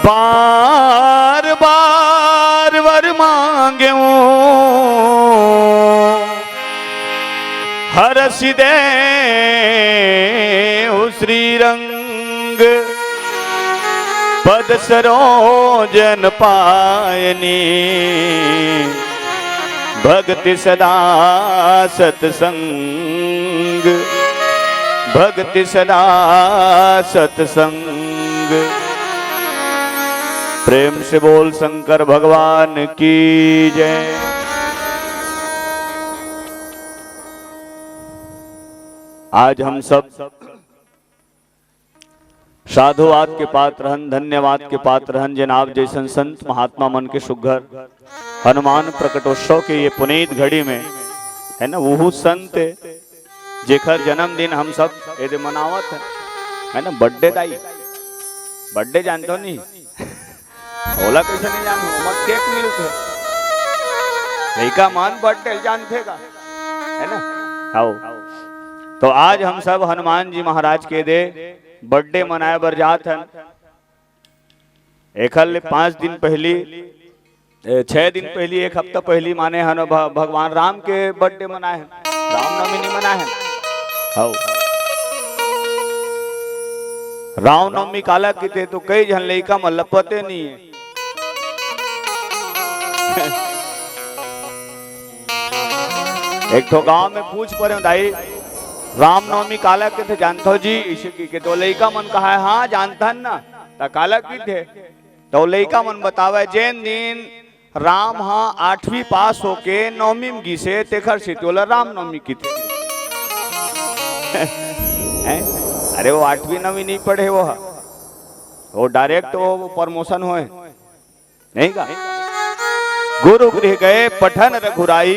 बार बार वर मांगे हरस दे श्री रंग पद सरोजन पायनी भक्ति सदा सत्संग भक्ति सदा सत्संग। प्रेम से बोल शंकर भगवान की जय। आज हम सब साधुवाद के पात्र हन, धन्यवाद के पात्र हन। जनाब जैसन संत महात्मा मन के सुघर हनुमान प्रकटोत्सव के ये पुनीत घड़ी में है ना, वो संत जेखर जन्मदिन हम सब ये मनावत है ना। बर्थडे दाई बर्थडे जानते हो नहीं ओला कैसे नहीं जानते, केक मिलते लड़का मान बर्थडे जानते का है ना। आओ तो आज हम सब हनुमान जी महाराज के दे बर्थडे मनाए बर जात हैं। एक 5 दिन पहली 6 दिन पहली एक हफ्ता पहली माने हन भगवान राम के बर्थडे मनाए हैं, रामनवमी नहीं मनाए हैं। हाँ रामनवमी काला की थे तो कई जन लड़का में लपते नहीं है। एक तो गांव में पूछ पड़े दाई रामनवमी काला के थे जानते हो जी इसे की तो लड़का मन कहा है हाँ जानता ना ता काला की थे तो लड़का मन बतावे जैन दिन राम हाँ 8वीं पास होके 9वीं में घिसे तेखर से तोला रामनवमी की थे। अरे वो 8वीं 9वीं नहीं पढ़े वो डायरेक्ट वो प्रमोशन हुए नहीं का। गुरु गृह गए पठन रघुराई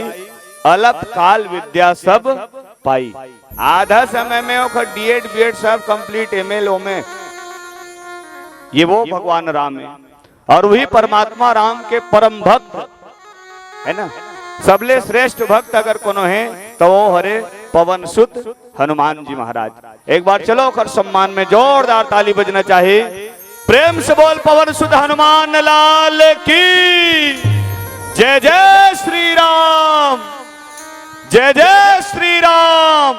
अलप काल विद्या सब पाई। आधा समय में वो डीएड बीएड सब कंप्लीट एमएलओ में। ये वो भगवान राम है और वही परमात्मा राम के परम भक्त है ना। सबले श्रेष्ठ भक्त अगर कोनो है तो वो हरे पवन सुत हनुमान जी महाराज। एक बार चलो कर सम्मान में जोरदार ताली बजना चाहिए। प्रेम से बोल पवन सुत हनुमान लाल की जय। जय श्री राम, जय जय श्री राम।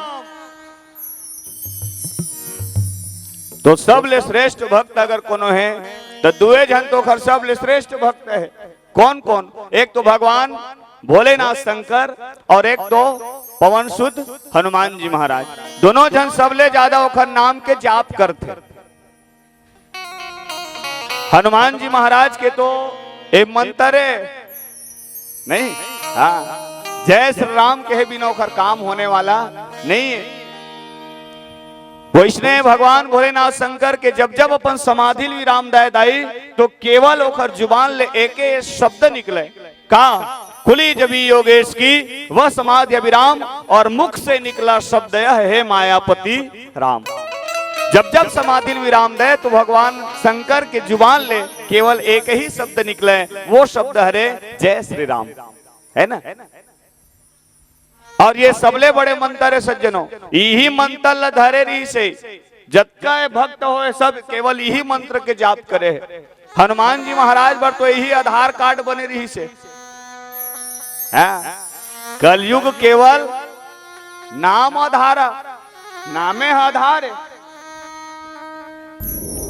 तो सबले श्रेष्ठ भक्त अगर कोनो है तो दुए जन तो खर सबले श्रेष्ठ भक्त है। कौन कौन? एक तो भगवान भोलेनाथ शंकर और एक तो पवन सुत हनुमान जी महाराज। दोनों जन सबले ज्यादा ओखर नाम के जाप करते। हनुमान जी महाराज के तो एक मंत्र है नहीं, हाँ जय श्री राम के बिना ओखर काम होने वाला नहीं है। वैष्णव भगवान भोलेनाथ शंकर के जब जब अपन समाधि विराम दाई तो केवल ओखर जुबान ले एक शब्द निकले का खुली जबी योगेश की वह समाधि अभिराम और मुख से निकला शब्द यह है मायापति राम। जब जब समाधि विराम दे तो भगवान शंकर के जुबान ले केवल एक ही शब्द निकले, वो शब्द हरे जय श्री राम है ना। और ये सबले बड़े मंत्र है सज्जनों, यही मंत्र धरे रही से जत्का भक्त हो सब केवल यही मंत्र के जाप करे। हनुमान जी महाराज पर तो यही आधार कार्ड बने रही से। कलयुग केवल नाम आधार, नामे आधार है।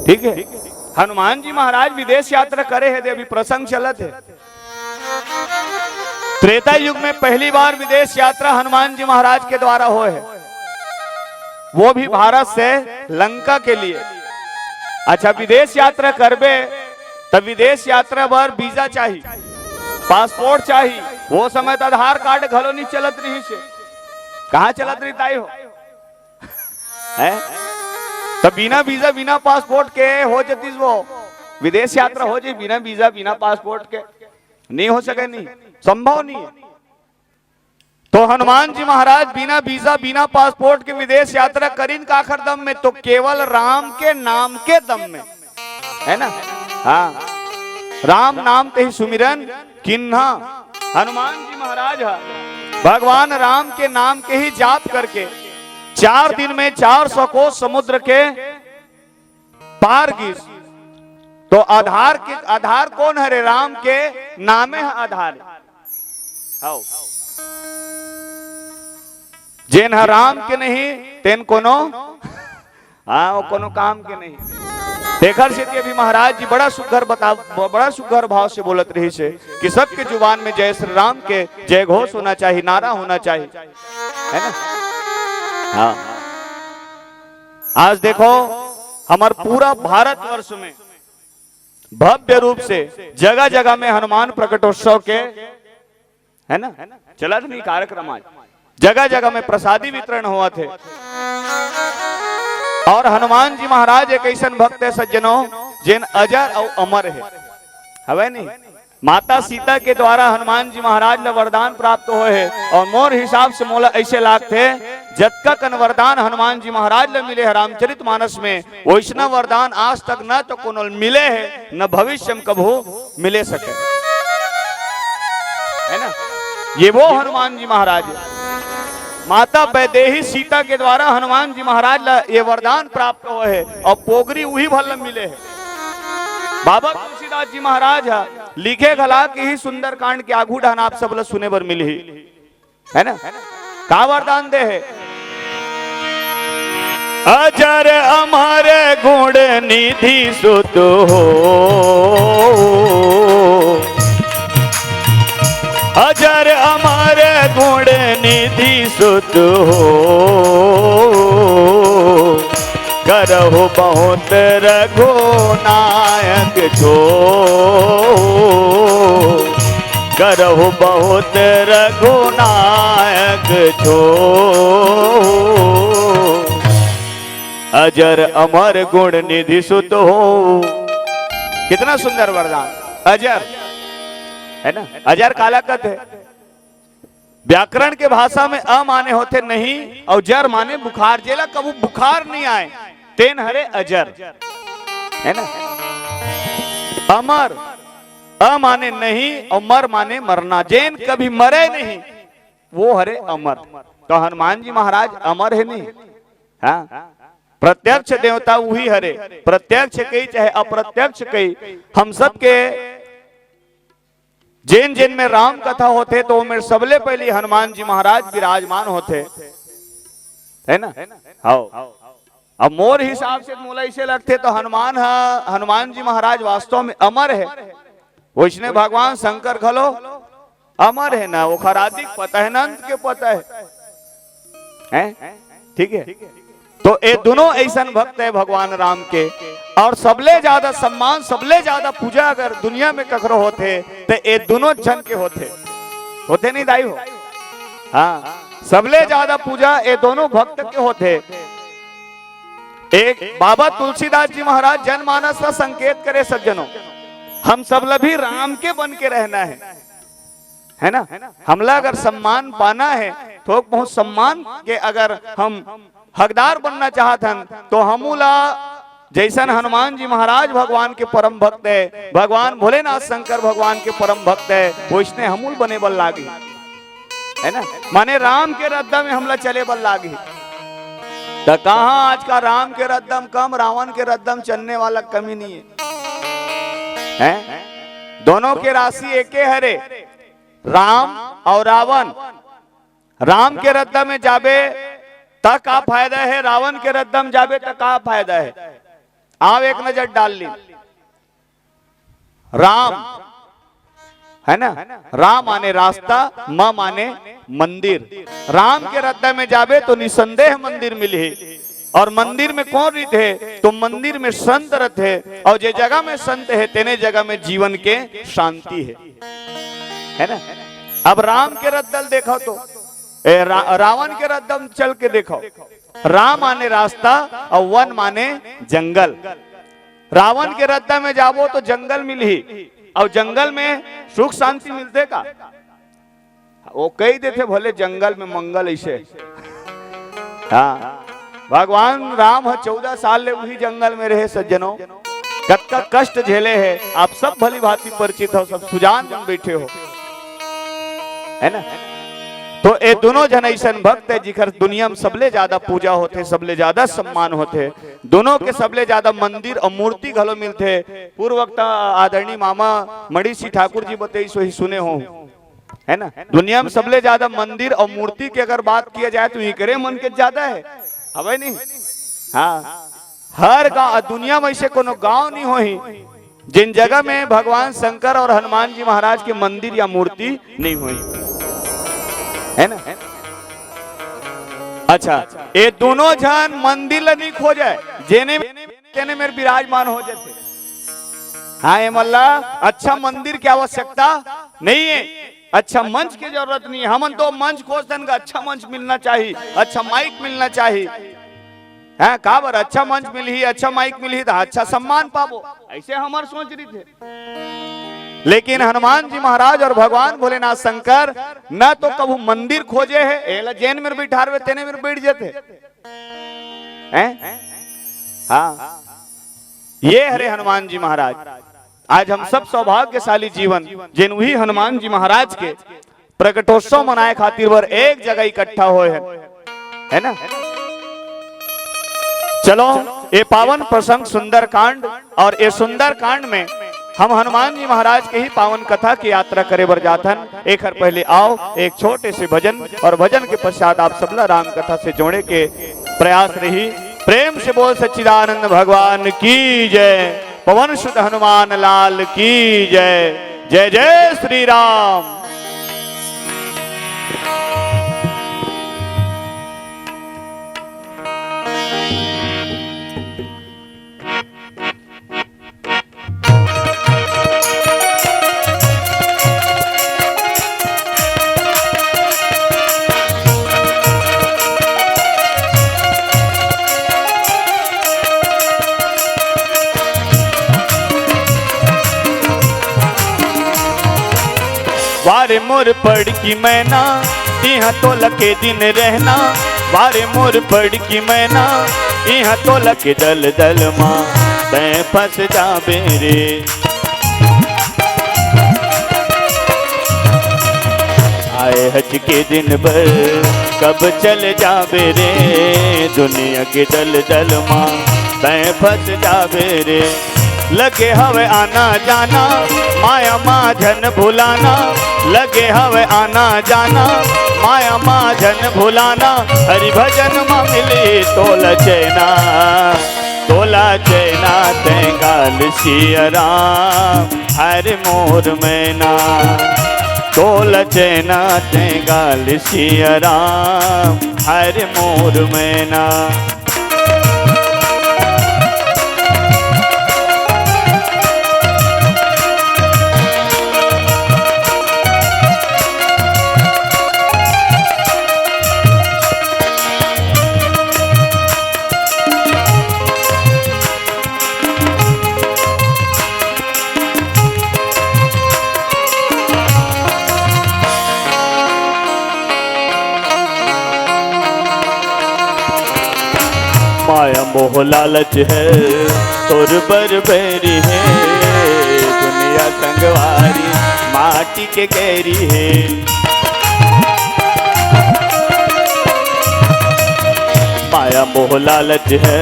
ठीक है। हनुमान जी महाराज विदेश यात्रा करे है, अभी प्रसंग चलत है। त्रेता युग में पहली बार विदेश यात्रा हनुमान जी महाराज के द्वारा हो है, वो भी भारत से लंका के लिए। अच्छा विदेश यात्रा करबे तब विदेश यात्रा पर वीजा चाहिए, पासपोर्ट चाहिए। वो समय तो आधार कार्ड घलो नहीं चलत रही से, कहाँ चलत रही ताई हो है? तो बिना वीजा बिना पासपोर्ट के हो जाती वो विदेश यात्रा हो जाए बिना वीजा बिना पासपोर्ट के नहीं हो सके, नहीं संभव नहीं है। तो हनुमान जी महाराज बिना वीजा बिना पासपोर्ट के विदेश यात्रा करीन का आखिर दम में, तो केवल राम के नाम के दम में है ना। हाँ राम नाम ते ही सुमिरन किन्हा। हनुमान जी महाराज भगवान राम के नाम के ही जाप करके 4 दिन में 400 कोस समुद्र के पार गिर। तो आधार कौन है रे? राम के नामे है आधार। हाउ जेन है राम के नहीं तेन कोनो हाँ कोनो काम के नहीं। देखर से अभी महाराज जी बड़ा सुघर भाव से बोलत रही से कि सबके जुबान में जय श्री राम के जय घोष होना चाहिए, नारा होना चाहिए, है ना। हाँ आज देखो हमारे पूरा भारतवर्ष में भव्य रूप से जगह जगह में हनुमान प्रकटोत्सव के है ना चला नहीं कार्यक्रम, आज जगह जगह में प्रसादी वितरण हुआ थे। और हनुमान जी महाराज एक ऐसा भक्त है सज्जनों जिन अजर और अमर है, हवे नहीं। माता सीता के द्वारा हनुमान जी महाराज ने वरदान प्राप्त हुए है और मोर हिसाब से मोला ऐसे लाग थे जतका कन वरदान हनुमान जी महाराज ने मिले है रामचरितमानस में, वैष्णव वरदान आज तक न तो कोनो मिले है न भविष्य में कभू मिले सके, है ना। ये वो हनुमान जी महाराज है। माता वैदेही सीता के द्वारा हनुमान जी महाराज ये वरदान प्राप्त हुए है और पोगरी वही भल मिले है। बाबा तुलसीदास जी महाराज लिखे गला की ही सुंदर कांड के आगू ढान आप सब सुने बर मिली है ना। का वरदान दे है? अजर अमर गुण निधि सुत हो, अजर अमर गुण निधि सुत हो, करहु बहुत रघुनायक छो, करहु बहुत रघुनायक छो, अजर अमर गुण निधि सुत हो। कितना सुंदर वरदान। अजर है ना, अजर काला कथ है। व्याकरण के भाषा में अ माने होते नहीं और जर माने बुखार, जेला कबू बुखार नहीं आए तेन हरे अजर, है ना। अमर अ माने नहीं और मर माने मरना, जैन कभी मरे नहीं वो हरे अमर। तो हनुमान जी महाराज अमर है नहीं, हाँ प्रत्यक्ष देवता वही हरे, प्रत्यक्ष कही चाहे अप्रत्यक्ष कही। हम सबके जिन जिन में राम कथा होते तो में सबले पहले हनुमान जी महाराज विराजमान होते, है ना। हाँ अब मोर हिसाब से मोला इसे लगते तो हनुमान जी महाराज वास्तव में अमर है। वैष्णव भगवान शंकर खलो अमर है ना, वो खरादिक पता है, नंद के पता है, ठीक है। तो ये दोनों ऐसा भक्त है भगवान राम के, और सबले ज्यादा सम्मान सबले ज्यादा पूजा अगर दुनिया में ककरो होते तो ये दोनों जन के होते नहीं दाई हो। हाँ सबले ज्यादा पूजा ये दोनों भक्त के होते। एक बाबा तुलसीदास जी महाराज जनमानस का संकेत करे सज्जनों, हम सब भी राम के बन के रहना है ना। हमला अगर सम्मान पाना है तो बहुत सम्मान के अगर हम हकदार बनना चाहते हैं तो हमूला जैसन हनुमान जी महाराज भगवान के परम भक्त है, भगवान भोलेनाथ शंकर भगवान के परम भक्त है, वो इसने हमूल बने बल लागी, है ना। माने राम के रद्दा में हमला चले बल लागी। तो कहाँ आज का राम के रद्दम कम, रावण के रद्दम चलने वाला कमी नहीं है। दोनों के राशि एक हरे, राम और रावण। राम के रद्दा में जाबे तक का फायदा है, रावण के रद्दम जाबे तक का फायदा है। आप एक नजर डाल ली, राम है ना, राम माने रास्ता, म माने मंदिर। राम के रद्दा में जाबे तो निसंदेह मंदिर मिले, और मंदिर में कौन रीत है तो मंदिर में संत रथ है, और जे जगह में संत है तेने जगह में जीवन के शांति है ना। अब राम के रद्दल देखो तो रावण के रद्दम चल के देखो, राम माने रास्ता और वन माने जंगल। रावण के रद्दा में जाबो तो जंगल मिली, और जंगल में सुख शांति मिलते का, वो कही देते भले जंगल में मंगल ऐसे। हाँ भगवान राम 14 साल ले वही जंगल में रहे सज्जनों, कत्का कष्ट झेले है, आप सब भली भांति परिचित हो, सब सुजान जन बैठे हो, है ना। तो ये दोनों जन ऐसन भक्त है जिकर दुनिया में सबले ज्यादा पूजा होते, सबले ज्यादा सम्मान होते, दोनों के सबले ज्यादा मंदिर और मूर्ति घलो मिलते। पूर्व वक्त आदरणीय मामा मणि सिंह ठाकुर जी बताई सो ही सुने हो, है ना। दुनिया में सबले ज्यादा मंदिर और मूर्ति की अगर बात किया जाए तो इकरे मन के ज्यादा है, हवे नहीं। हाँ, हर गांव दुनिया में ऐसे कोनो गांव नहीं हो ही जिन जगह में भगवान शंकर और हनुमान जी महाराज के मंदिर या मूर्ति नहीं हुई, है ना। अच्छा, ये दोनों जन मंदिर नहीं खोजे, जेने तेने मेरे विराजमान हो जाते। हाँ ये मल्ला, अच्छा मंदिर की आवश्यकता नहीं है, अच्छा मंच की जरूरत नहीं है। हम तो मंच खोजन का अच्छा मंच मिलना चाहिए, अच्छा माइक मिलना चाहिए, है का बर अच्छा मंच मिली, अच्छा माइक मिली तो अच्छा सम्मान पाबो, ऐसे हमार सोच रही थे। लेकिन हनुमान जी महाराज और भगवान भोलेनाथ शंकर न तो कबू मंदिर खोजे है, एला जैन में बैठारवे तेने में बैठ जाते हैं। हाँ, ये हरे हनुमान जी महाराज। आज हम सब सौभाग्यशाली जीवन जिन वही हनुमान जी महाराज के प्रकटोत्सव मनाए खातिर वर एक जगह इकट्ठा हुए है ना। चलो ये पावन प्रसंग सुंदर कांड, और ये सुंदर कांड में हम हनुमान जी महाराज के ही पावन कथा की यात्रा करे बर जाथन। एक हर पहले आओ एक छोटे से भजन, और भजन के पश्चात आप सबला राम कथा से जोड़े के प्रयास रही। प्रेम से बोल सच्चिदानंद भगवान की जय, पवन सुत हनुमान लाल की जय। जय जय श्री राम। वारे मोर पड़ की मैना यहाँ तो लके दिन रहना, वारे मोर पड़ की मैना यहाँ तो लके दल दल माँ तैं फंस जाबे रे। आए हज के दिन भर कब चल जाबे रे, दुनिया के दल दल माँ तैं फंस जाबे रे। लगे हवे आना जाना माया माझन भुलाना, लगे हवे आना जाना माया माझन भुलाना। हरि भजन मा मिली तोला चैना, तोला चैना तैं गाल सिया राम हरि मोर मैना, तोला चैना तैं गाल सिया राम हरि मोर मैना। माया मोह लालच है तोर बरबेरी है, दुनिया संगवारी माटी के गहरी है। माया मोह लालच है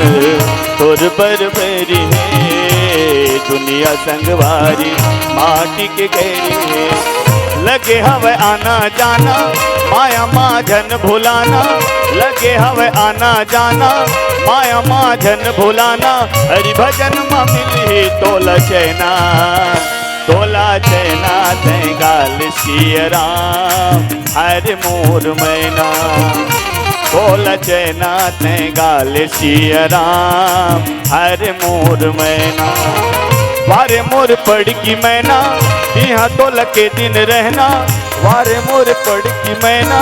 तोर बरबेरी है, दुनिया संगवारी माटी के गहरी है। लगे हवे आना जाना माया माझन भुलाना, लगे हवे आना जाना माया माझन भुलाना। हरि भजन मा मिली तोला चैना, तोला चैना तैं गाल सिया राम हरि मोर मैना, तोला चैना तैं गाल सिया राम हरि मोर मैना। वारे मोर पड़ की मैना यहाँ तो लके दिन रहना, वारे मोर पड़ की मैना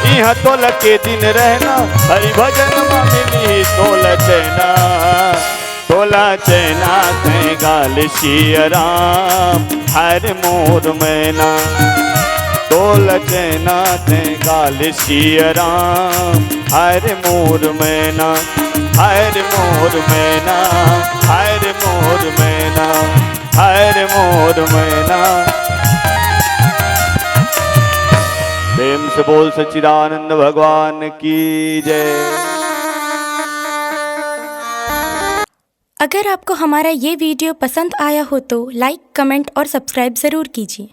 यहाँ तो लके दिन रहना। हरि भजन मा मिली तोला चैना, तोला चैना तैं गाल सिया राम हरि मोर मैना, तोला चैना तैं गाल सिया राम हरि मोर मैना। हरि मोर मैना, हरि मोर मैना, हरि मोर मैना। प्रेम से बोल सच्चिदानंद भगवान की जय। अगर आपको हमारा ये वीडियो पसंद आया हो तो लाइक, कमेंट और सब्सक्राइब ज़रूर कीजिए।